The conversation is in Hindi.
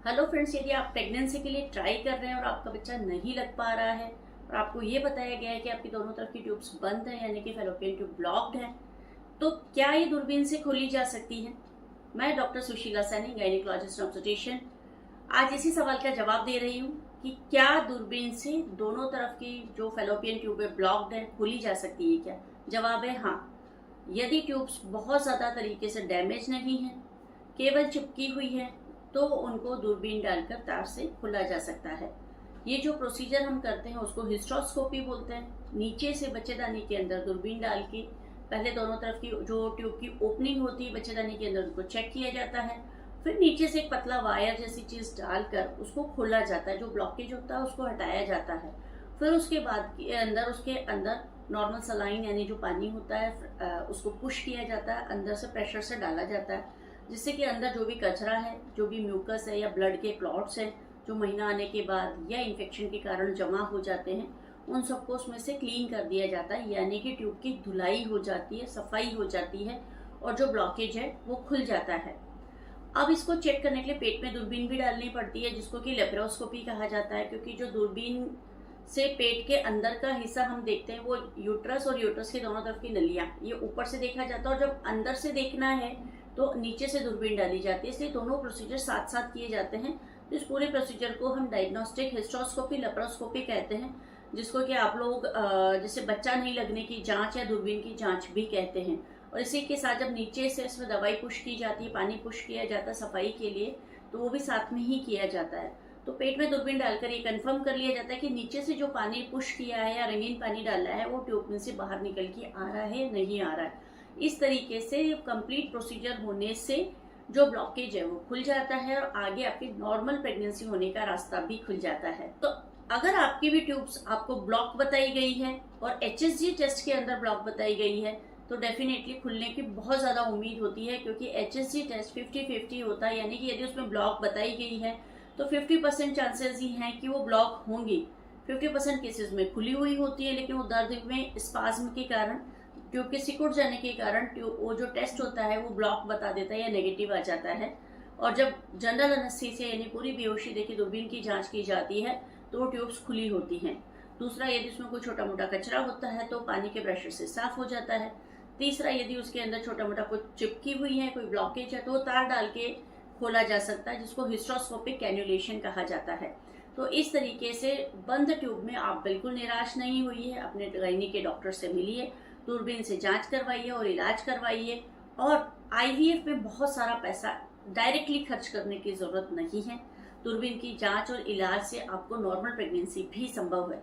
हेलो फ्रेंड्स, यदि आप प्रेगनेंसी के लिए ट्राई कर रहे हैं और आपका बच्चा नहीं लग पा रहा है और आपको ये बताया गया है कि आपकी दोनों तरफ की ट्यूब्स बंद हैं यानी कि फैलोपियन ट्यूब ब्लॉक्ड है, तो क्या ये दूरबीन से खोली जा सकती है? मैं doctor Sushila Saini, gynaecologist obstetrician, आज इसी सवाल का जवाब दे रही हूँ कि क्या दूरबीन से दोनों तरफ की जो फैलोपियन ट्यूब है ब्लॉक्ड है खोली जा सकती है क्या? जवाब है हाँ। यदि ट्यूब्स बहुत ज़्यादा तरीके से डैमेज नहीं है, केवल चिपकी हुई है, तो उनको दूरबीन डालकर तार से खोला जा सकता है। ये जो प्रोसीजर हम करते हैं उसको हिस्ट्रोस्कोपी बोलते हैं। नीचे से बच्चेदानी के अंदर दूरबीन डाल के पहले दोनों तरफ की जो ट्यूब की ओपनिंग होती है बच्चेदानी के अंदर उसको चेक किया जाता है, फिर नीचे से एक पतला वायर जैसी चीज डालकर उसको खोला जाता है, जो ब्लॉकेज होता है उसको हटाया जाता है। फिर उसके बाद उसके अंदर नॉर्मल सलाइन यानी जो पानी होता है उसको पुश किया जाता है, अंदर से प्रेशर से डाला जाता है, जिससे कि अंदर जो भी कचरा है, जो भी म्यूकस है या ब्लड के क्लॉट्स हैं जो महीना आने के बाद या इन्फेक्शन के कारण जमा हो जाते हैं, उन सबको उसमें से क्लीन कर दिया जाता है, यानी कि ट्यूब की धुलाई हो जाती है, सफाई हो जाती है और जो ब्लॉकेज है वो खुल जाता है। अब इसको चेक करने के लिए पेट में दूरबीन भी डालनी पड़ती है, जिसको कि लेप्रोस्कोपी कहा जाता है, क्योंकि जो दूरबीन से पेट के अंदर का हिस्सा हम देखते हैं वो यूट्रस और यूट्रस के दोनों तरफ की नलियां, ये ऊपर से देखा जाता है, और जब अंदर से देखना है तो नीचे से दूरबीन डाली जाती है। इसलिए दोनों प्रोसीजर साथ साथ किए जाते हैं। तो इस पूरे प्रोसीजर को हम डायग्नोस्टिक हिस्ट्रोस्कोपी लेप्रोस्कोपी कहते हैं, जिसको कि आप लोग जैसे बच्चा नहीं लगने की जांच या दूरबीन की जांच भी कहते हैं। और इसी के साथ जब नीचे से इसमें दवाई पुश की जाती है, पानी पुश किया जाता है सफाई के लिए, तो वो भी साथ में ही किया जाता है। तो पेट में दूरबीन डालकर ये कंफर्म कर लिया जाता है कि नीचे से जो पानी पुश किया है या रंगीन पानी डाला है वो ट्यूब में से बाहर निकल के आ रहा है या नहीं आ रहा है। इस तरीके से कंप्लीट प्रोसीजर होने से जो ब्लॉकेज है वो खुल जाता है और आगे आपकी नॉर्मल प्रेगनेंसी होने का रास्ता भी खुल जाता है। तो अगर आपकी भी ट्यूब्स आपको ब्लॉक बताई गई है और HSG टेस्ट के अंदर ब्लॉक बताई गई है, तो डेफिनेटली खुलने की बहुत ज्यादा उम्मीद होती है, क्योंकि HSG टेस्ट 50-50 होता है, यानी कि यदि उसमें ब्लॉक बताई गई है तो 50% चांसेस ही हैं कि वो ब्लॉक होंगी। 50% केसेस में खुली हुई होती है, लेकिन वो दर्द में स्पाज्म के कारण, ट्यूब के सिकुड़ जाने के कारण वो जो टेस्ट होता है वो ब्लॉक बता देता है या नेगेटिव आ जाता है। और जब जनरल एनेस्थीसिया यानी पूरी बेहोशी देखी दूरबीन की जांच की जाती है तो वो ट्यूब्स खुली होती हैं। दूसरा, यदि उसमें कोई छोटा मोटा कचरा होता है तो पानी के प्रेशर से साफ हो जाता है। तीसरा, यदि उसके अंदर छोटा मोटा कुछ चिपकी हुई है, कोई ब्लॉकेज है, तो वो तार डाल के खोला जा सकता है, जिसको हिस्ट्रोस्कोपिक कैन्युलेशन कहा जाता है। तो इस तरीके से बंद ट्यूब में आप बिल्कुल निराश नहीं हुई है, अपने गायनी के डॉक्टर से मिलिए, दूरबीन से जांच करवाइए और इलाज करवाइए। और IVF में बहुत सारा पैसा डायरेक्टली खर्च करने की जरूरत नहीं है। दूरबीन की जांच और इलाज से आपको नॉर्मल प्रेगनेंसी भी संभव है।